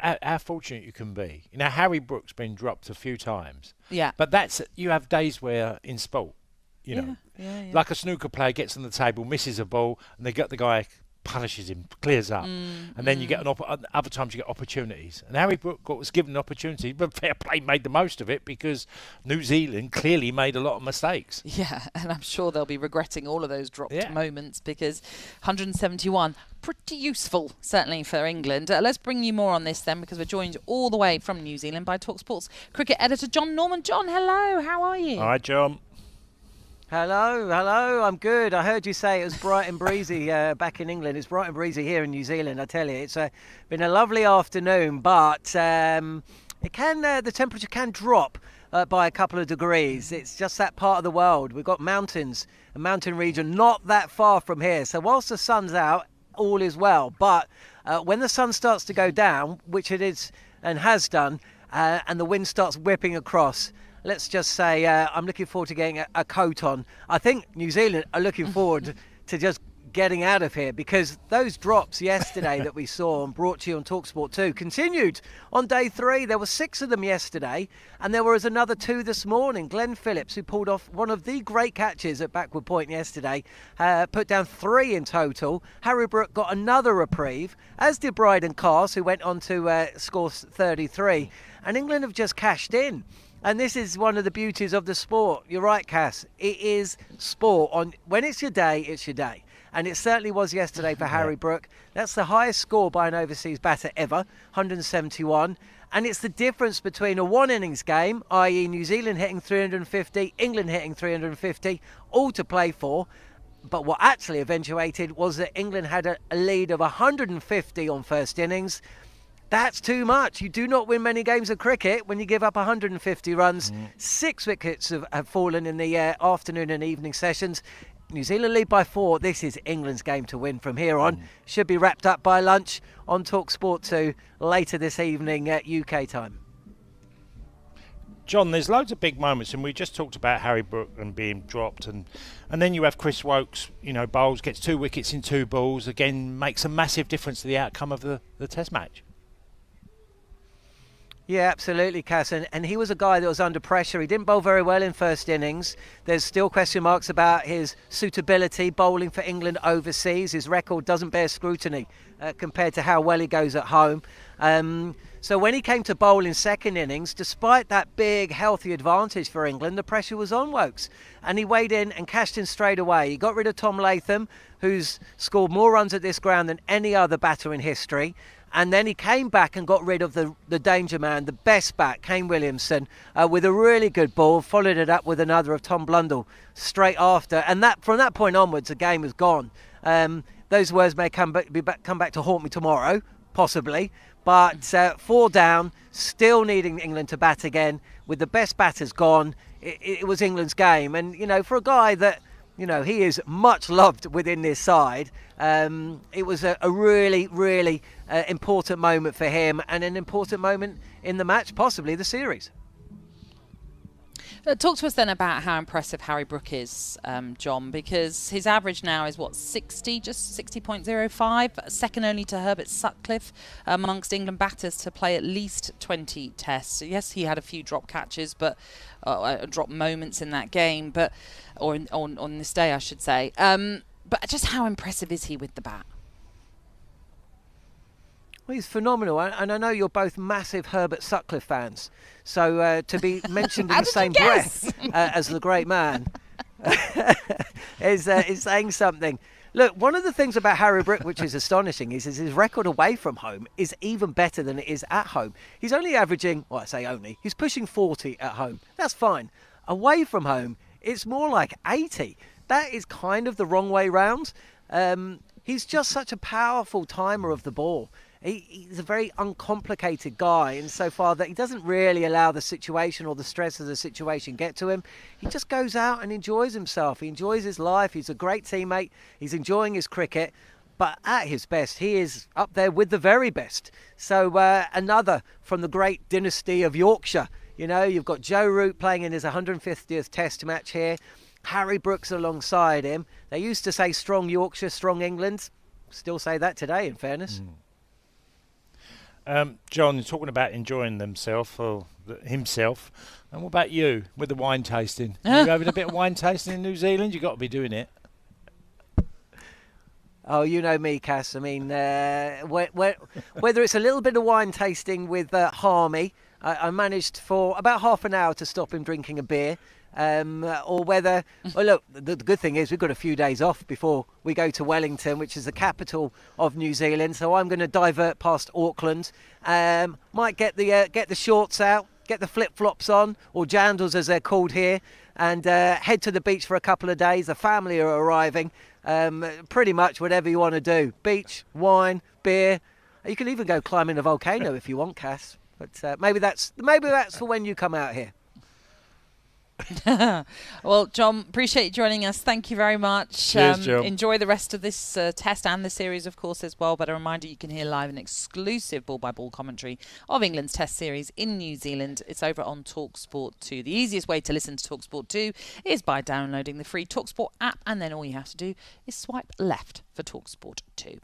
how fortunate you can be. You know, Harry Brook's been dropped a few times. Yeah. But you have days where in sport, you know, like a snooker player gets on the table, misses a ball, and they get the guy punishes him, clears up, and then you get other times you get opportunities. And Harry Brook was given an opportunity, but fair play, made the most of it because New Zealand clearly made a lot of mistakes. Yeah, and I'm sure they'll be regretting all of those dropped moments because 171, pretty useful, certainly for England. Let's bring you more on this then, because we're joined all the way from New Zealand by talkSPORT's cricket editor John Norman. John, hello, how are you? Hi, John. Hello, I'm good. I heard you say it was bright and breezy back in England. It's bright and breezy here in New Zealand, I tell you. It's been a lovely afternoon, but the temperature can drop by a couple of degrees. It's just that part of the world. We've got mountains, a mountain region not that far from here. So whilst the sun's out, all is well. But when the sun starts to go down, which it is and has done, and the wind starts whipping across, let's just say I'm looking forward to getting a coat on. I think New Zealand are looking forward to just getting out of here, because those drops yesterday that we saw and brought to you on talkSPORT 2 continued on day 3. There were 6 of them yesterday, and there was another 2 this morning. Glenn Phillips, who pulled off one of the great catches at backward point yesterday, put down 3 in total. Harry Brook got another reprieve, as did Bryden Cars, who went on to score 33. And England have just cashed in. And this is one of the beauties of the sport. You're right, Cass. It is sport. When it's your day, it's your day. And it certainly was yesterday for Harry Brook. That's the highest score by an overseas batter ever, 171. And it's the difference between a one-innings game, i.e. New Zealand hitting 350, England hitting 350, all to play for. But what actually eventuated was that England had a lead of 150 on first innings. That's too much. You do not win many games of cricket when you give up 150 runs. 6 wickets have fallen in the afternoon and evening sessions. New Zealand lead by 4. This is England's game to win from here on. Should be wrapped up by lunch on talkSPORT 2 later this evening at UK time. John, there's loads of big moments, and we just talked about Harry Brook and being dropped, and then you have Chris Woakes, bowls, gets 2 wickets in 2 balls, again makes a massive difference to the outcome of the Test match. Yeah, absolutely, Cass. And he was a guy that was under pressure. He didn't bowl very well in first innings. There's still question marks about his suitability bowling for England overseas. His record doesn't bear scrutiny compared to how well he goes at home. So when he came to bowl in second innings, despite that big, healthy advantage for England, the pressure was on Woakes. And he weighed in and cashed in straight away. He got rid of Tom Latham, who's scored more runs at this ground than any other batter in history. And then he came back and got rid of the danger man, the best bat, Kane Williamson, with a really good ball, followed it up with another of Tom Blundell straight after. And from that point onwards, the game was gone. Those words may come back to haunt me tomorrow, possibly. But 4 down, still needing England to bat again, with the best batters gone. It was England's game. And, for a guy that, he is much loved within this side. It was a really, really important moment for him, and an important moment in the match, possibly the series. Talk to us then about how impressive Harry Brook is, John, because his average now is, just 60.05, second only to Herbert Sutcliffe amongst England batters to play at least 20 tests. Yes, he had a few drop catches, but drop moments in that game, or on this day, I should say. But just how impressive is he with the bat? Well, he's phenomenal, and I know you're both massive Herbert Sutcliffe fans. So to be mentioned in the same breath as the great man is saying something. Look, one of the things about Harry Brook, which is astonishing, is his record away from home is even better than it is at home. He's only averaging, well, I say only, he's pushing 40 at home. That's fine. Away from home, it's more like 80. That is kind of the wrong way round. He's just such a powerful timer of the ball. He's a very uncomplicated guy insofar that he doesn't really allow the situation or the stress of the situation get to him. He just goes out and enjoys himself. He enjoys his life. He's a great teammate. He's enjoying his cricket. But at his best, he is up there with the very best. So another from the great dynasty of Yorkshire. You've got Joe Root playing in his 150th Test match here. Harry Brook's alongside him. They used to say strong Yorkshire, strong England. Still say that today, in fairness. John, you're talking about enjoying himself. And what about you with the wine tasting? Are you having a bit of wine tasting in New Zealand? You've got to be doing it. Oh, you know me, Cass. I mean, whether it's a little bit of wine tasting with Harmy, I managed for about half an hour to stop him drinking a beer. Or whether, well, look, the good thing is we've got a few days off before we go to Wellington, which is the capital of New Zealand. So I'm going to divert past Auckland. Might get the shorts out, get the flip-flops on, or jandals as they're called here, and head to the beach for a couple of days. The family are arriving. Pretty much whatever you want to do. Beach, wine, beer. You can even go climbing a volcano if you want, Cass. But maybe that's for when you come out here. Well, John, appreciate you joining us. Thank you very much. Cheers, John. Enjoy the rest of this test and the series, of course, as well. But a reminder, you can hear live and exclusive ball-by-ball commentary of England's test series in New Zealand. It's over on talkSPORT 2. The easiest way to listen to talkSPORT 2 is by downloading the free talkSPORT app, and then all you have to do is swipe left for talkSPORT 2.